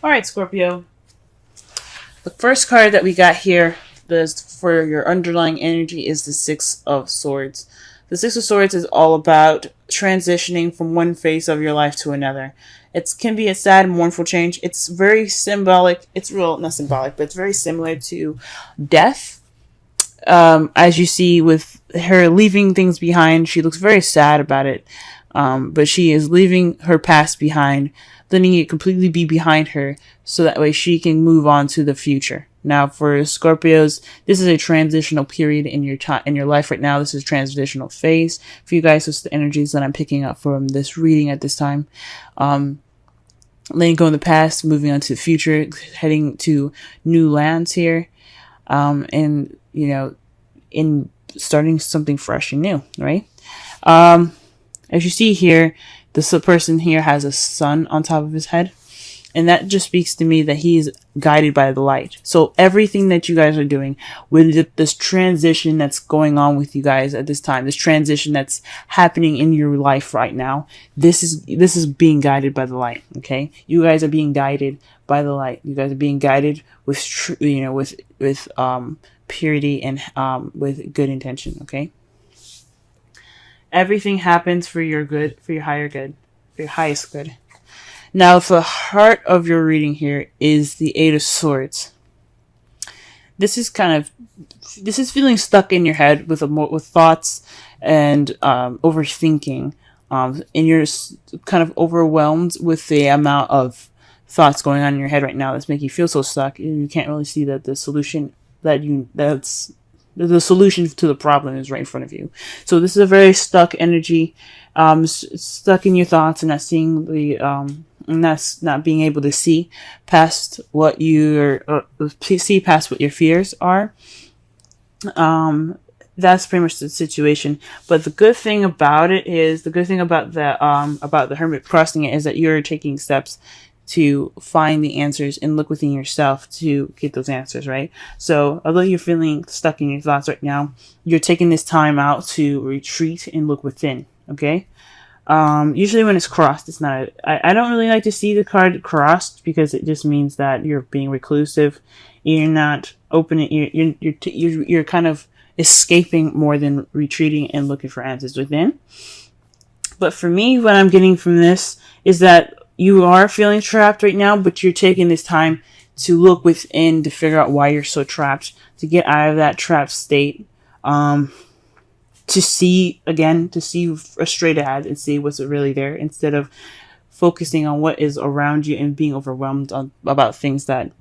All right, Scorpio. The first card that we got here for your underlying energy is the Six of Swords. The Six of Swords is all about transitioning from one phase of your life to another. It can be a sad and mournful change. It's very symbolic. It's real, not symbolic, but it's very similar to death. As you see with her leaving things behind, she looks very sad about it. But she is leaving her past behind, letting it completely be behind her, so that way she can move on to the future. Now, for Scorpios, this is a transitional period in your time in your life right now. This is a transitional phase for you guys. It's the energies that I'm picking up from this reading at this time. Letting go in the past, moving on to the future, heading to new lands here, and in starting something fresh and new, right? As you see here, this person here has a sun on top of his head. And that just speaks to me that he is guided by the light. So everything that you guys are doing with this transition that's going on with you guys at this time, this transition that's happening in your life right now, this is being guided by the light. Okay, you guys are being guided by the light. You guys are being guided with purity and with good intention. Okay. Everything happens for your good, for your higher good, for your highest good. Now, the heart of your reading here is the Eight of Swords. This is feeling stuck in your head with thoughts and overthinking, and you're kind of overwhelmed with the amount of thoughts going on in your head right now that's making you feel so stuck. You can't really see that the solution the solution to the problem is right in front of you. So this is a very stuck energy, stuck in your thoughts and not seeing not being able to see past what see past what your fears are. That's pretty much the situation. But the good thing about it is, the Hermit crossing it, is that you're taking steps to find the answers and look within yourself to get those answers, right? So although you're feeling stuck in your thoughts right now, you're taking this time out to retreat and look within, okay? Usually when it's crossed, it's not, I don't really like to see the card crossed, because it just means that you're being reclusive. You're not opening, you're kind of escaping more than retreating and looking for answers within. But for me, what I'm getting from this is that you are feeling trapped right now, but you're taking this time to look within to figure out why you're so trapped, to get out of that trapped state, to see straight ahead and see what's really there, instead of focusing on what is around you and being overwhelmed about things that,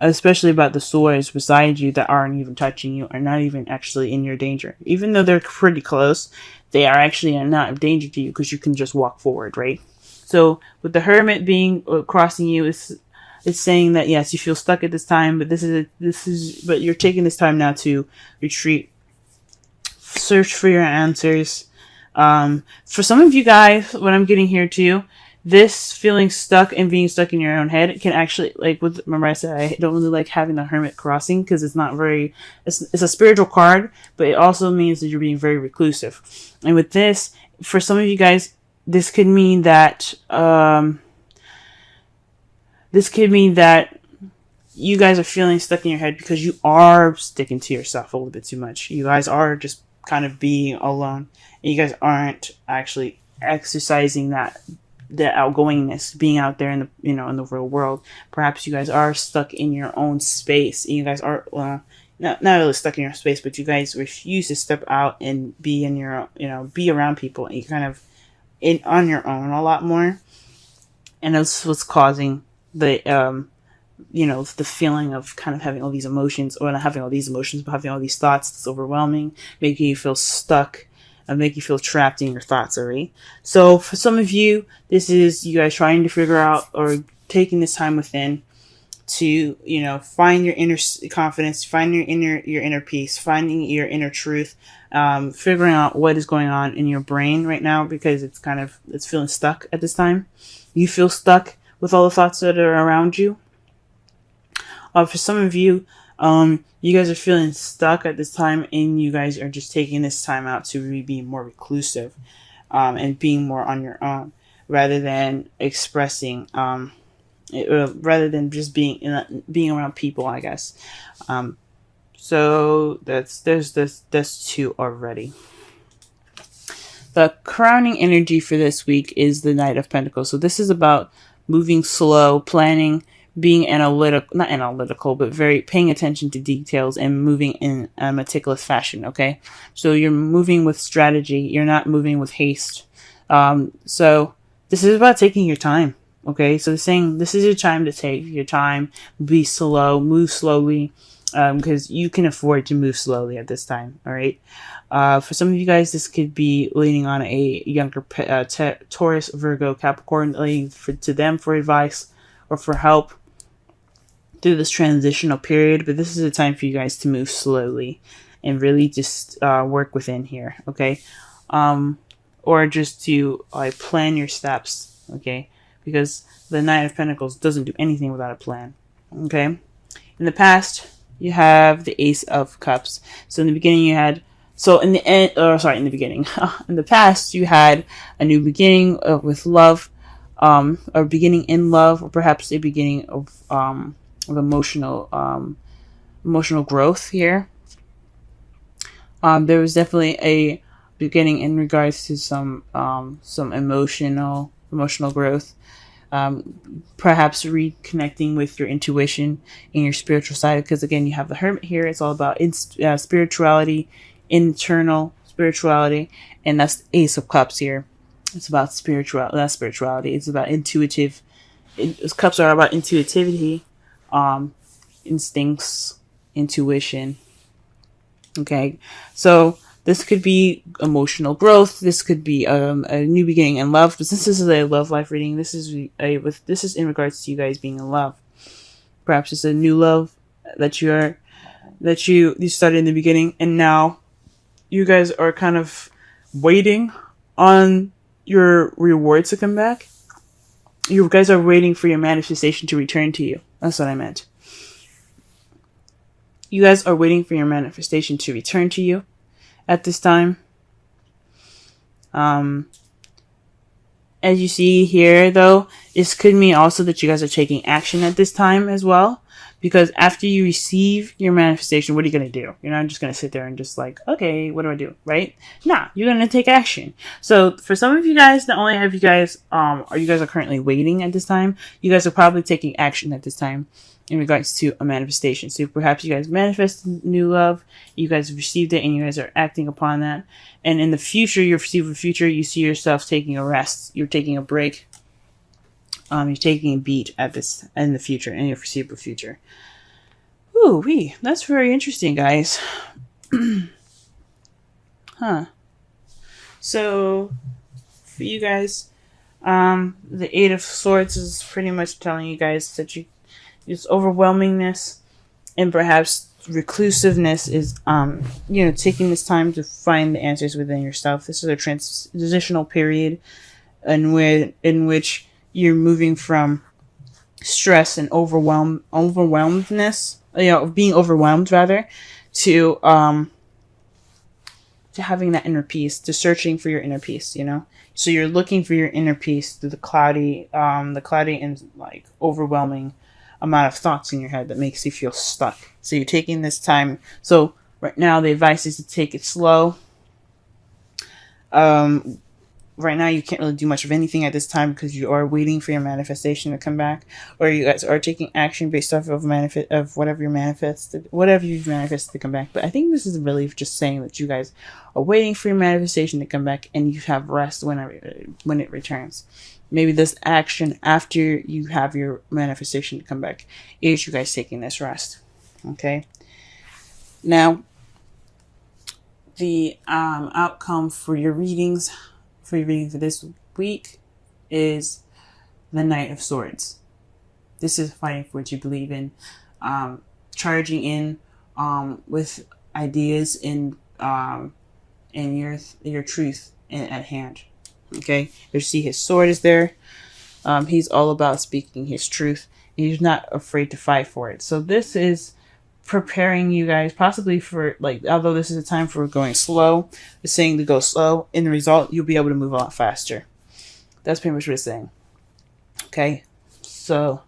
especially about the swords beside you that aren't even touching you, are not even actually in your danger. Even though they're pretty close, they are actually not of danger to you, because you can just walk forward, right? So with the Hermit being crossing you, it's saying that yes, you feel stuck at this time, but but you're taking this time now to retreat, search for your answers. For some of you guys, what I'm getting here too, this feeling stuck and being stuck in your own head can actually, remember I said I don't really like having the Hermit crossing, because it's not very, it's a spiritual card, but it also means that you're being very reclusive. And with this, for some of you guys, this could mean that you guys are feeling stuck in your head because you are sticking to yourself a little bit too much. You guys are just kind of being alone, and you guys aren't actually exercising the outgoingness, being out there in the real world. Perhaps you guys are stuck in your own space, and you guys are, well, not really stuck in your space, but you guys refuse to step out and be in your, be around people, and you kind of on your own a lot more. And that's what's causing the the feeling of kind of having all these emotions, or not having all these emotions, but having all these thoughts that's overwhelming, making you feel stuck and make you feel trapped in your thoughts already. So for some of you, this is you guys trying to figure out, or taking this time within to, find your inner confidence, find your inner peace, finding your inner truth, figuring out what is going on in your brain right now, because it's feeling stuck at this time. You feel stuck with all the thoughts that are around you. For some of you, you guys are feeling stuck at this time, and you guys are just taking this time out to really be more reclusive, and being more on your own, rather than expressing, rather than just being around people, I guess. So that's 2 already. The crowning energy for this week is the Knight of Pentacles. So this is about moving slow, planning, being not analytical, but very paying attention to details and moving in a meticulous fashion. Okay. So you're moving with strategy. You're not moving with haste. So this is about taking your time. Okay. So they're saying this is your time to take your time, be slow, move slowly, because you can afford to move slowly at this time. All right. For some of you guys, this could be leaning on a younger Taurus, Virgo, Capricorn, leaning to them for advice or for help through this transitional period. But this is a time for you guys to move slowly and really just work within here. Okay. Or just to plan your steps. Okay. Because the Knight of Pentacles doesn't do anything without a plan. Okay. In the past, you have the Ace of Cups. So in the beginning, you had in the past, you had a new beginning with love, or beginning in love, or perhaps a beginning of emotional growth here. There was definitely a beginning in regards to some emotional growth. Perhaps reconnecting with your intuition and your spiritual side, because again, you have the Hermit here. It's all about spirituality, internal spirituality, and that's the Ace of Cups here. It's about spirituality. It's about intuitive. Cups are about intuitivity, instincts, intuition. Okay, so this could be emotional growth. This could be a new beginning in love. But since this is a love life reading, this is in regards to you guys being in love. Perhaps it's a new love that you started in the beginning, and now you guys are kind of waiting on your rewards to come back. You guys are waiting for your manifestation to return to you. That's what I meant. You guys are waiting for your manifestation to return to you at this time. As you see here, though, this could mean also that you guys are taking action at this time as well. Because after you receive your manifestation, what are you going to do? You're not just going to sit there and just okay, what do I do? Right? Nah, you're going to take action. So for some of you guys, not only have you guys, you guys are currently waiting at this time, you guys are probably taking action at this time in regards to a manifestation. So perhaps you guys manifested new love, you guys received it, and you guys are acting upon that. And in the future, you see yourself taking a rest. You're taking a break. You're taking a beat in your foreseeable future. Ooh, that's very interesting, guys. Huh. So, for you guys, the Eight of Swords is pretty much telling you guys that it's overwhelmingness and perhaps reclusiveness is, taking this time to find the answers within yourself. This is a transitional period in which you're moving from stress and overwhelmedness, being overwhelmed rather, to having that inner peace, to searching for your inner peace, So you're looking for your inner peace through the cloudy and overwhelming amount of thoughts in your head that makes you feel stuck. So you're taking this time. So right now the advice is to take it slow. Right now you can't really do much of anything at this time because you are waiting for your manifestation to come back, or you guys are taking action based off of whatever you've manifested to come back. But I think this is really just saying that you guys are waiting for your manifestation to come back, and you have rest when it returns. Maybe this action after you have your manifestation to come back is you guys taking this rest. Okay. Now, the outcome for your readings. For your reading for this week is the Knight of Swords. This is fighting for what you believe in, charging in with ideas in your truth at hand. Okay, you see his sword is there. He's all about speaking his truth. He's not afraid to fight for it. So this is preparing you guys possibly for, although this is a time for going slow, it's saying to go slow. In the result, you'll be able to move a lot faster. That's pretty much what it's saying. Okay, so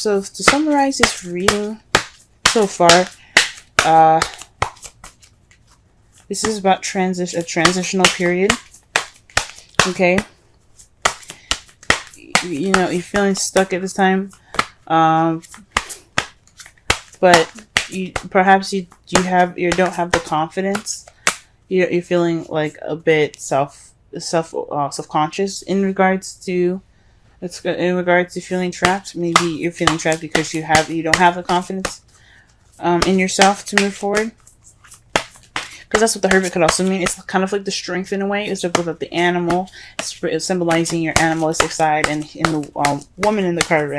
So to summarize this reading so far, this is about a transitional period. Okay. You know, you're feeling stuck at this time. But perhaps you don't have the confidence. You're feeling like a bit self-conscious in regards to feeling trapped. Maybe you're feeling trapped because you don't have the confidence in yourself to move forward. Because that's what the Hermit could also mean. It's kind of like the strength in a way. It's about the animal. It's symbolizing your animalistic side, and in the woman in the card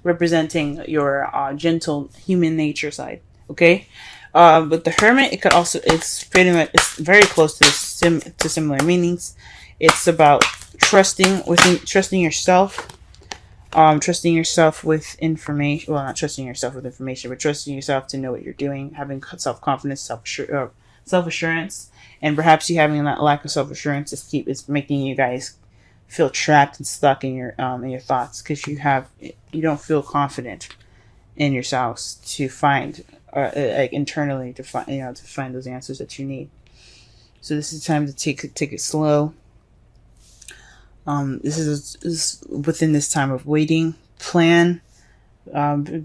representing your gentle human nature side. Okay, but the Hermit, it's very close to similar meanings. It's about trusting yourself. Trusting yourself with information. Well, not trusting yourself with information, but trusting yourself to know what you're doing. Having self-confidence, self-assurance, and perhaps you having that lack of self-assurance is making you guys feel trapped and stuck in your thoughts, because you don't feel confident in yourselves to find internally to find those answers that you need. So this is time to take it slow. This is within this time of waiting, plan,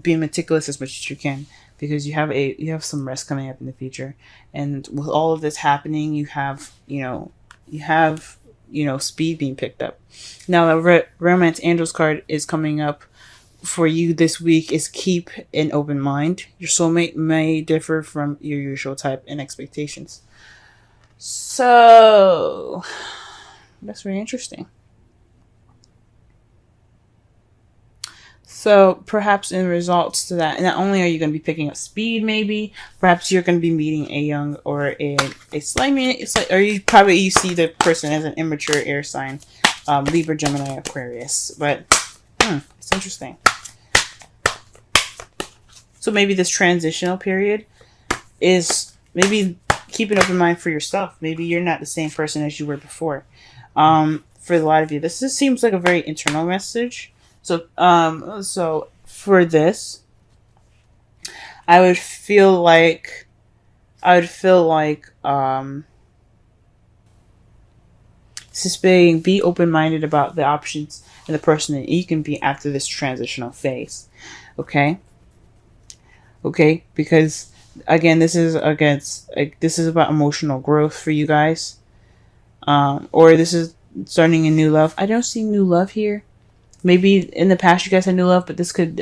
be meticulous as much as you can, because you have some rest coming up in the future, and with all of this happening, you have speed being picked up. Now the Romance Angels card is coming up for you this week. Is keep an open mind. Your soulmate may differ from your usual type and expectations. So that's very interesting. So perhaps in results to that, not only are you going to be picking up speed, maybe perhaps you're going to be meeting a young or you see the person as an immature air sign, Libra, Gemini, Aquarius. But it's interesting. So maybe this transitional period is maybe keep an open mind for yourself. Maybe you're not the same person as you were before. For a lot of you, this seems like a very internal message. So for this, I would feel like be open-minded about the options and the person that you can be after this transitional phase. Okay, because again, this is about emotional growth for you guys, or this is starting a new love. I don't see new love here. Maybe in the past you guys had new love, but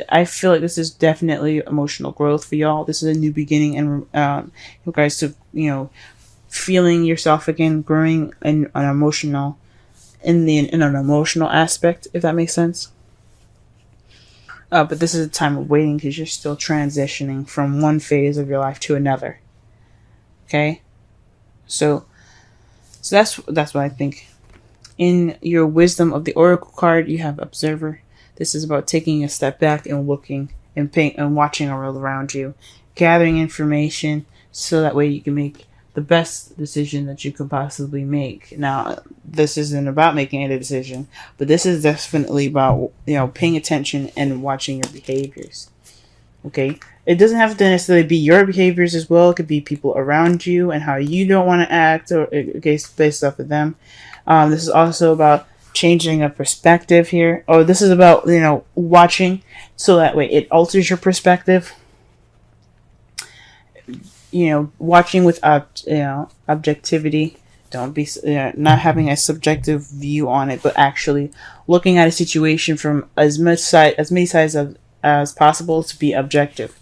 I feel like this is definitely emotional growth for y'all. This is a new beginning, and you guys to feeling yourself again, growing in an emotional aspect, if that makes sense. But this is a time of waiting, because you're still transitioning from one phase of your life to another. Okay, so that's what I think. In your wisdom of the Oracle card, you have Observer. This is about taking a step back and looking and watching the world around you, gathering information so that way you can make the best decision that you could possibly make. Now, this isn't about making a decision, but this is definitely about paying attention and watching your behaviors. Okay, it doesn't have to necessarily be your behaviors as well. It could be people around you and how you don't want to act, or based off of them. This is also about changing a perspective here. Oh, this is about, watching so that way it alters your perspective. Watching with, objectivity. Don't be, not having a subjective view on it, but actually looking at a situation from as many sides as possible to be objective.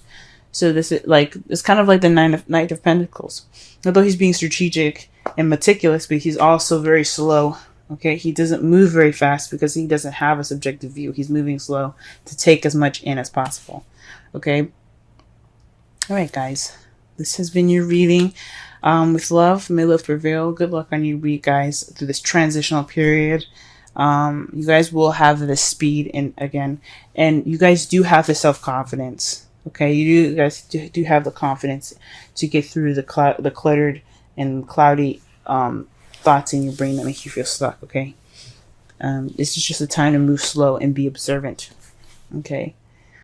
So this is it's kind of like the Knight of Pentacles. Although he's being strategic and meticulous, but he's also very slow. Okay, he doesn't move very fast because he doesn't have a subjective view. He's moving slow to take as much in as possible. Okay. All right, guys. This has been your reading. With love, may love prevail. Good luck on your week, guys, through this transitional period. You guys will have the speed and you guys do have the self-confidence. Okay, you guys do have the confidence to get through the cluttered and cloudy thoughts in your brain that make you feel stuck. Okay, This is just a time to move slow and be observant. Okay.